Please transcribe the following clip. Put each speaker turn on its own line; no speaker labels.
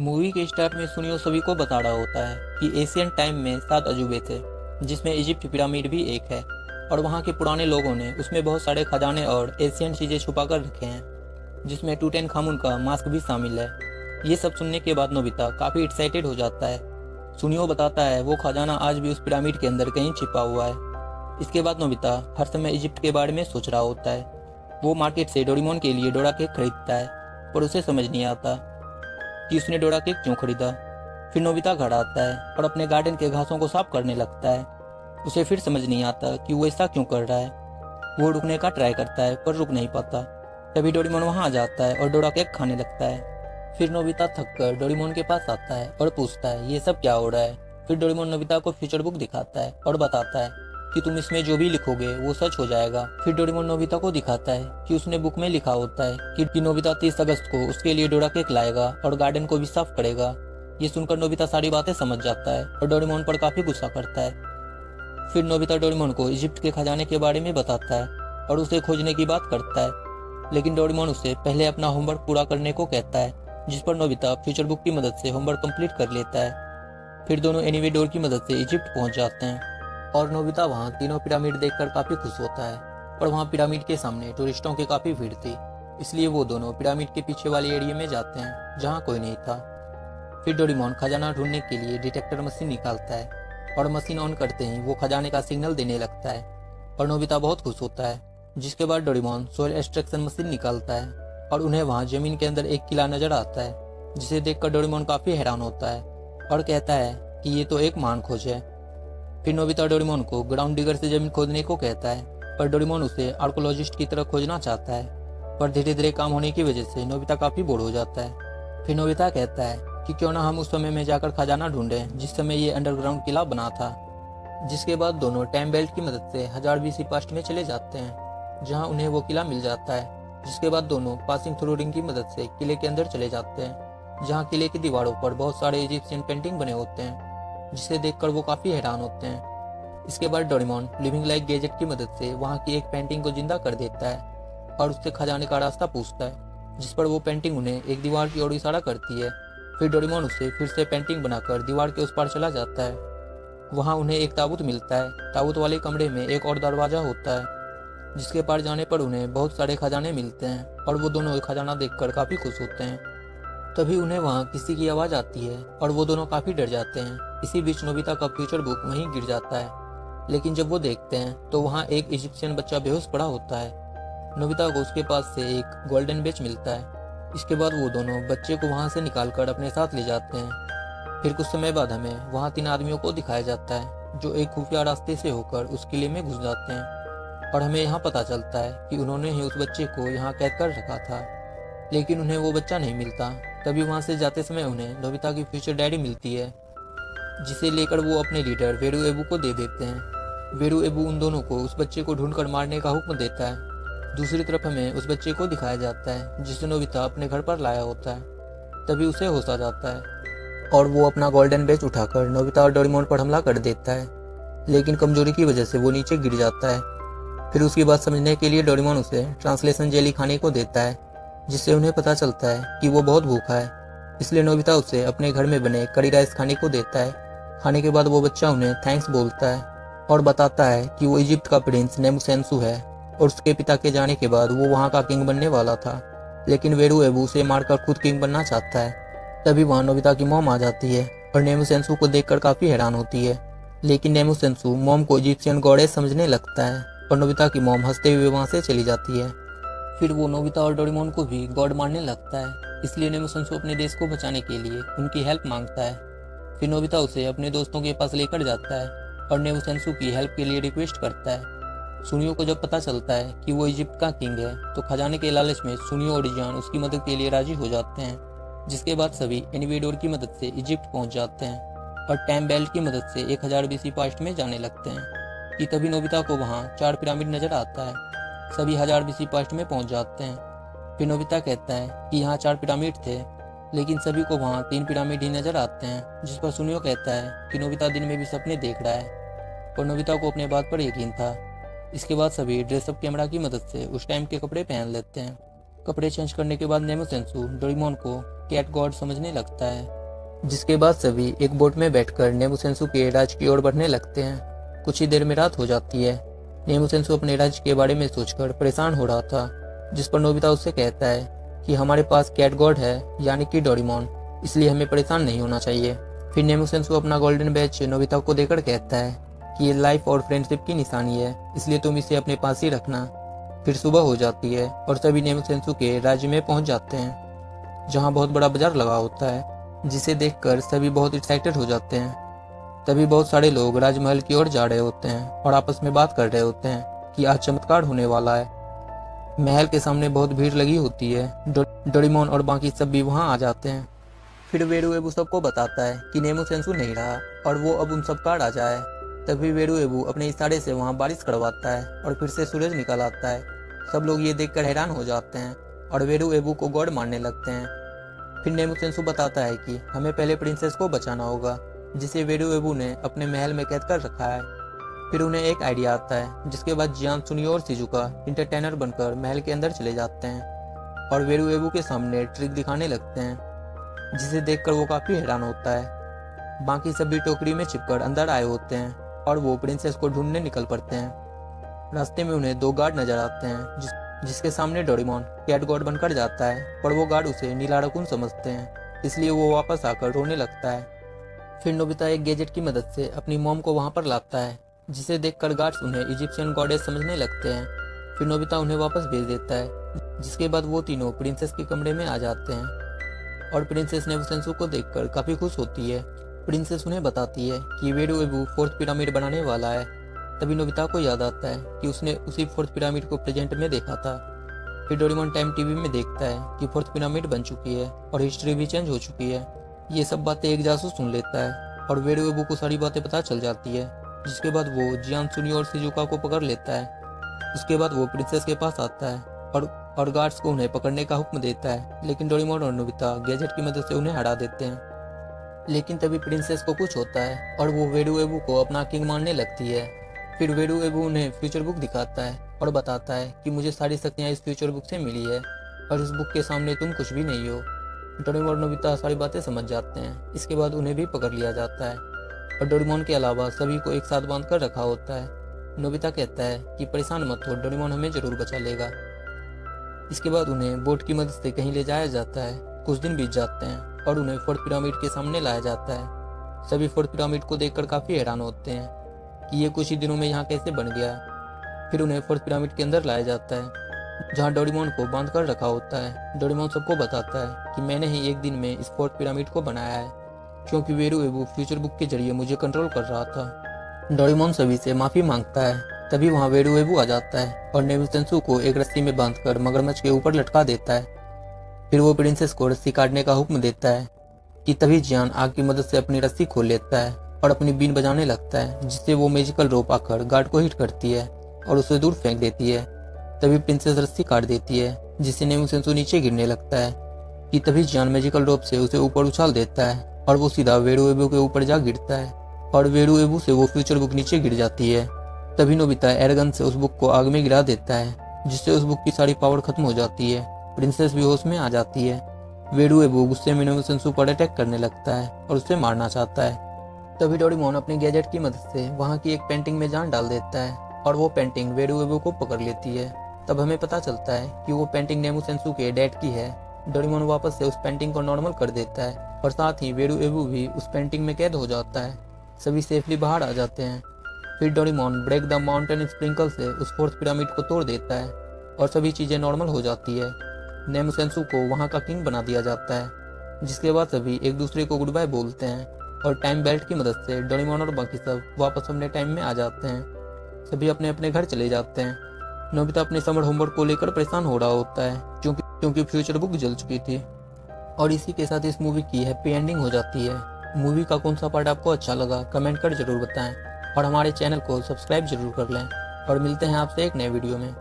Movie के start में सुनियो सभी को बता रहा होता है कि एशियन टाइम में 7 अजूबे थे, जिसमें इजिप्ट पिरामिड भी एक है और वहाँ के पुराने लोगों ने उसमें बहुत सारे खजाने और एशियन चीज़ें छुपा कर रखे हैं, जिसमें टूटेनखामुन का मास्क भी शामिल है। ये सब सुनने के बाद नोबिता काफ़ी एक्साइटेड हो जाता है। सुनियो बताता है वो खजाना आज भी उस पिरामिड के अंदर कहीं छिपा हुआ है। इसके बाद नोबिता हर समय इजिप्ट के बारे में सोच रहा होता है। वो मार्केट से डोरेमोन के लिए डोरा केक खरीदता है, पर उसे समझ नहीं आता कि उसने डोरा केक क्यों खरीदा। फिर नोबिता घर आता है और अपने गार्डन के घासों को साफ करने लगता है। उसे फिर समझ नहीं आता कि वो ऐसा क्यों कर रहा है। वो रुकने का ट्राई करता है पर रुक नहीं पाता। तभी डोरेमोन वहां आ जाता है और डोरा केक खाने लगता है। फिर नोबिता थक कर डोरेमोन के पास आता है और पूछता है ये सब क्या हो रहा है। फिर डोरेमोन नोबिता को फ्यूचर बुक दिखाता है और बताता है कि तुम इसमें जो भी लिखोगे वो सच हो जाएगा। फिर डोरेमोन नोबिता को दिखाता है कि उसने बुक में लिखा होता है कि नोबिता 30 अगस्त को उसके लिए डोरा केक लाएगा और गार्डन को भी साफ करेगा। ये सुनकर नोबिता सारी बातें समझ जाता है और डोरेमोन पर काफी गुस्सा करता है। फिर नोबिता डोरेमोन को इजिप्ट के खजाने के बारे में बताता है और उसे खोजने की बात करता है, लेकिन डोरेमोन उसे पहले अपना होमवर्क पूरा करने को कहता है, जिस पर नोबिता फ्यूचर बुक की मदद से होमवर्क कंप्लीट कर लेता है। फिर दोनों एनीवे डोर की मदद से इजिप्ट पहुंच जाते हैं और नोबिता वहां तीनों पिरामिड देखकर काफी खुश होता है। पर वहां पिरामिड के सामने टूरिस्टों की काफी भीड़ थी, इसलिए वो दोनों पिरामिड के पीछे वाले एरिया में जाते हैं जहाँ कोई नहीं था। फिर डोरेमोन खजाना ढूंढने के लिए डिटेक्टर मशीन निकालता है और मशीन ऑन करते ही वो खजाने का सिग्नल देने लगता है और नोबिता बहुत खुश होता है। जिसके बाद डोरेमोन सोयल एक्सट्रैक्शन मशीन निकालता है और उन्हें वहां जमीन के अंदर एक किला नजर आता है, जिसे देखकर डोरेमोन काफी हैरान होता है और कहता है कि ये तो एक महान खोज है। फिर नोबिता डोरेमोन को ग्राउंड डिगर से जमीन खोदने को कहता है, पर डोरेमोन उसे आर्कोलॉजिस्ट की तरह खोजना चाहता है। पर धीरे धीरे काम होने की वजह से नोबिता काफी बोर हो जाता है। फिर नोबिता कहता है कि क्यों ना हम उस समय में जाकर खजाना ढूंढें जिस समय ये अंडरग्राउंड किला बना था। जिसके बाद दोनों टाइम बेल्ट की मदद से 1000 BC पास्ट में चले जाते हैं, जहां उन्हें वो किला मिल जाता है। जिसके बाद दोनों पासिंग थ्रू रिंग की मदद से किले के अंदर चले जाते हैं, जहां किले की दीवारों पर बहुत सारे इजिप्शियन पेंटिंग बने होते हैं, जिसे देखकर वो काफी हैरान होते हैं। इसके बाद डोरेमोन लिविंग लाइक गैजेट की मदद से वहां की एक पेंटिंग को जिंदा कर देता है और उससे खजाने का रास्ता पूछता है, जिस पर वो पेंटिंग उन्हें एक दीवार की ओर इशारा करती है। फिर डोरेमोन उसे फिर से पेंटिंग बनाकर दीवार के उस पार चला जाता है। वहां उन्हें एक ताबूत मिलता है। ताबूत वाले कमरे में एक और दरवाजा होता है, जिसके पार जाने पर उन्हें बहुत सारे खजाने मिलते हैं और वो दोनों खजाना देखकर काफी खुश होते हैं। तभी उन्हें वहां किसी की आवाज आती है और वो दोनों काफी डर जाते हैं। इसी बीच नोबिता का फ्यूचर बुक वहीं गिर जाता है, लेकिन जब वो देखते हैं तो वहां एक इजिप्शियन बच्चा बेहोश पड़ा होता है। नोबिता को उसके पास से एक गोल्डन बेच मिलता है। इसके बाद वो दोनों बच्चे को वहां से निकालकर अपने साथ ले जाते हैं। फिर कुछ समय बाद हमें वहां 3 आदमियों को दिखाया जाता है, जो एक खुफिया रास्ते से होकर उस किले में घुस जाते हैं और हमें यहाँ पता चलता है कि उन्होंने ही उस बच्चे को यहाँ कैद कर रखा था, लेकिन उन्हें वो बच्चा नहीं मिलता। तभी वहां से जाते समय उन्हें नोबिता की फ्यूचर डायरी मिलती है, जिसे लेकर वो अपने लीडर वेरू एबू को दे देते हैं। वेरू एबू उन दोनों को उस बच्चे को ढूंढकर मारने का हुक्म देता है। दूसरी तरफ हमें उस बच्चे को दिखाया जाता है जिसे नोबिता अपने घर पर लाया होता है। तभी उसे होश आ जाता है और वो अपना गोल्डन बेच उठाकर नोबिता और डोरेमोन पर हमला कर देता है, लेकिन कमजोरी की वजह से वो नीचे गिर जाता है। फिर उसकी बात समझने के लिए डोरेमोन उसे ट्रांसलेशन जेली खाने को देता है, जिससे उन्हें पता चलता है कि वो बहुत भूखा है। इसलिए नोबिता उसे अपने घर में बने करी राइस खाने को देता है। खाने के बाद वो बच्चा उन्हें थैंक्स बोलता है और बताता है कि वो इजिप्ट का प्रिंस नेमुसेंसु है और उसके पिता के जाने के बाद वो वहाँ का किंग बनने वाला था, लेकिन वेरू एबू उसे मारकर खुद किंग बनना चाहता है। तभी वहाँ नोबिता की मॉम आ जाती है और नेमुसेंसु को देखकर काफी हैरान होती है, लेकिन नेमुसेंसु मॉम को इजिप्शियन गॉडेस समझने लगता है और नोबिता की मॉम हंसते हुए वहां से चली जाती है। फिर वो नोबिता और डोरेमोन को भी गॉड मानने लगता है, इसलिए नेमुसेंसु अपने देश को बचाने के लिए उनकी हेल्प मांगता है। फिर नोबिता उसे अपने दोस्तों के पास लेकर जाता है और नेमुसेंसु की हेल्प के लिए रिक्वेस्ट करता है। सुनियो को जब पता चलता है कि वो इजिप्ट का किंग है, तो खजाने के लालच में सुनियो और जियान उसकी मदद के लिए राजी हो जाते हैं। जिसके बाद सभी एनिवेडोर की मदद से इजिप्ट पहुंच जाते हैं और टाइम बेल्ट की मदद से 1000 BC पास्ट में जाने लगते हैं कि तभी नोबिता को वहां 4 पिरामिड नजर आता है। सभी 1000 BC पास्ट में पहुंच जाते हैं। फिर नोबिता कहता है कि यहाँ 4 पिरामिड थे, लेकिन सभी को वहाँ 3 पिरामिड ही नजर आते हैं। जिस पर सुनियो कहता है कि नोबिता दिन में भी सपने देख रहा है, और नोबिता को अपने बात पर यकीन था। इसके बाद सभी ड्रेसअप कैमरा की मदद से उस टाइम के कपड़े पहन लेते हैं। कपड़े चेंज करने के बाद नेमुसेंसु डोरेमोन को कैट गॉड समझने लगता है। जिसके बाद सभी एक बोट में बैठकर नेमुसेंसु के राज्य की ओर बढ़ने लगते हैं। कुछ ही देर में रात हो जाती है। नेमुसेंसु अपने राज्य के बारे में सोचकर परेशान हो रहा था, जिस पर नोबिता उससे कहता है कि हमारे पास कैट गॉड है, यानी कि डोरेमोन, इसलिए हमें परेशान नहीं होना चाहिए। फिर नेमुसेंसु अपना गोल्डन बैच नोबिता को देकर कहता है कि ये लाइफ और फ्रेंडशिप की निशानी है, इसलिए तुम इसे अपने पास ही रखना। फिर सुबह हो जाती है और सभी नेमुसेंसु के राज्य में पहुंच जाते हैं, जहां बहुत बड़ा बाजार लगा होता है, जिसे देखकर सभी बहुत एक्साइटेड हो जाते हैं। तभी बहुत सारे लोग राजमहल की ओर जा रहे होते हैं और आपस में बात कर रहे होते हैं कि आज चमत्कार होने वाला है। महल के सामने बहुत भीड़ लगी होती है। डोरेमोन और बाकी सब भी वहां आ जाते हैं। फिर वेरुएबू सबको बताता है कि नेमुसेंसु नहीं रहा और वो अब उन सब का राजा है। तभी वेरुएबू अपने इशारे से वहां बारिश करवाता है और फिर से सूरज निकल आता है। सब लोग ये देखकर हैरान हो जाते हैं और वेरुएबू को गॉड मानने लगते हैं। फिर नेमुसेंसु बताता है कि हमें पहले प्रिंसेस को बचाना होगा, जिसे वेरुएबू ने अपने महल में कैद कर रखा है। फिर उन्हें एक आइडिया आता है, जिसके बाद जियान सुनियो और शिजुका इंटरटेनर बनकर महल के अंदर चले जाते हैं और वेरुएबू के सामने ट्रिक दिखाने लगते हैं, जिसे देखकर वो काफी हैरान होता है। बाकी सभी टोकरी में छिपकर अंदर आए होते हैं और वो प्रिंसेस को ढूंढने निकल पड़ते हैं। रास्ते में उन्हें 2 गार्ड नजर आते हैं, जिसके सामने डोरेमोन कैट गॉड बनकर जाता है, पर वो गार्ड उसे नीला रकून समझते हैं, इसलिए वो वापस आकर रोने लगता है। फिर नोबिता एक गैजेट की मदद से अपनी मॉम को वहां पर लाता है, जिसे देखकर गार्ड्स उन्हें इजिप्शियन गॉडेस समझने लगते हैं। फिर नोबिता उन्हें वापस भेज देता है, जिसके बाद वो तीनों प्रिंसेस के कमरे में आ जाते हैं और प्रिंसेस नेमुसेंसु को देखकर काफी खुश होती है। प्रिंसेस उन्हें बताती है कि वेरुएबू 4th पिरामिड बनाने वाला है। तभी नोबिता को याद आता है कि उसने उसी 4th पिरामिड को प्रेजेंट में देखा था। फिर डोरेमोन टाइम टीवी में देखता है कि 4th पिरामिड बन चुकी है और हिस्ट्री भी चेंज हो चुकी है। ये सब बातें एक जासूस सुन लेता है और वेरुएबू को सारी बातें पता चल जाती है, जिसके बाद वो जियान सुनियो और शिजुका को पकड़ लेता है। उसके बाद वो प्रिंसेस के पास आता है और गार्ड्स को उन्हें पकड़ने का हुक्म देता है, लेकिन डोरेमोन और नोबिता गैजेट की मदद से उन्हें हरा देते हैं। लेकिन तभी प्रिंसेस को कुछ होता है और वो वेरुएबू को अपना किंग मानने लगती है। फिर वेरुएबू उन्हें फ्यूचर बुक दिखाता है और बताता है कि मुझे सारी शक्तियाँ इस फ्यूचर बुक से मिली है और इस बुक के सामने तुम कुछ भी नहीं हो। डोरेमोन और नोबिता सारी बातें समझ जाते हैं। इसके बाद उन्हें भी पकड़ लिया जाता है और डोरेमोन के अलावा सभी को एक साथ बांध कर रखा होता है। नोबिता कहता है कि परेशान मत हो, डोरेमोन हमें जरूर बचा लेगा। इसके बाद उन्हें बोट की मदद से कहीं ले जाया जाता है। कुछ दिन बीत जाते हैं और उन्हें 4th पिरामिड के सामने लाया जाता है। सभी 4th पिरामिड को देखकर काफी हैरान होते हैं कि ये कुछ ही दिनों में यहाँ कैसे बन गया। फिर उन्हें 4th पिरामिड के अंदर लाया जाता है, जहाँ डोरेमोन को बांध कर रखा होता है। डोरेमोन सबको बताता है कि मैंने ही एक दिन में इस 4th पिरामिड को बनाया है, क्योंकि वेरुएबू फ्यूचर बुक के जरिए मुझे कंट्रोल कर रहा था। डोरेमोन सभी से माफी मांगता है। तभी वहाँ वेरुएबू आ जाता है और नेमुसेंसु को एक रस्सी में बांधकर मगरमच्छ के ऊपर लटका देता है। फिर वो प्रिंसेस को रस्सी काटने का हुक्म देता है कि तभी जियान आग की मदद से अपनी रस्सी खोल लेता है और अपनी बीन बजाने लगता है, जिससे वो मैजिकल रोप आकर गार्ड को हिट करती है और उसे दूर फेंक देती है। तभी प्रिंसेस रस्सी काट देती है, जिससे नेमुसेंसु नीचे गिरने लगता है कि तभी जियान मैजिकल रोप से उसे ऊपर उछाल देता है और वो सीधा वेरुएबू के ऊपर जा गिरता है और वेरुएबू से वो फ्यूचर बुक नीचे गिर जाती है। तभी नोबिता एरगन से उस बुक को आग में गिरा देता है, जिससे उस बुक की सारी पावर खत्म हो जाती है। प्रिंसेस भी होश में आ जाती है। वेरुएबू गुस्से में नेमुसेंसु पर अटैक करने लगता है और उसे मारना चाहता है। तभी डोरेमोन अपने गैजेट की मदद से वहाँ की एक पेंटिंग में जान डाल देता है और वो पेंटिंग वेरुएबू को पकड़ लेती है। तब हमें पता चलता है कि वो पेंटिंग नेमुसेंसु के डैड की है। डोरेमोन वापस से उस पेंटिंग को नॉर्मल कर देता है और साथ ही वेरुएबू भी उस पेंटिंग में कैद हो जाता है। सभी सेफली बाहर आ जाते हैं। फिर Doraemon break the mountain sprinkle से उस 4th पिरामिड को तोड़ देता है और सभी चीजें नॉर्मल हो जाती है। नेमुसेंसु को वहां का किंग बना दिया जाता है, जिसके बाद सभी एक दूसरे को गुड बाय बोलते हैं और टाइम बेल्ट की मदद से डोरेमोन और बाकी सब वापस अपने टाइम में आ जाते हैं। सभी अपने अपने घर चले जाते हैं। नोबिता अपने समर होमवर्क को लेकर परेशान हो रहा होता है, क्योंकि फ्यूचर बुक जल चुकी थी। और इसी के साथ इस मूवी की हैप्पी एंडिंग हो जाती है। मूवी का कौन सा पार्ट आपको अच्छा लगा कमेंट कर जरूर बताएं और हमारे चैनल को सब्सक्राइब जरूर कर लें और मिलते हैं आपसे एक नए वीडियो में।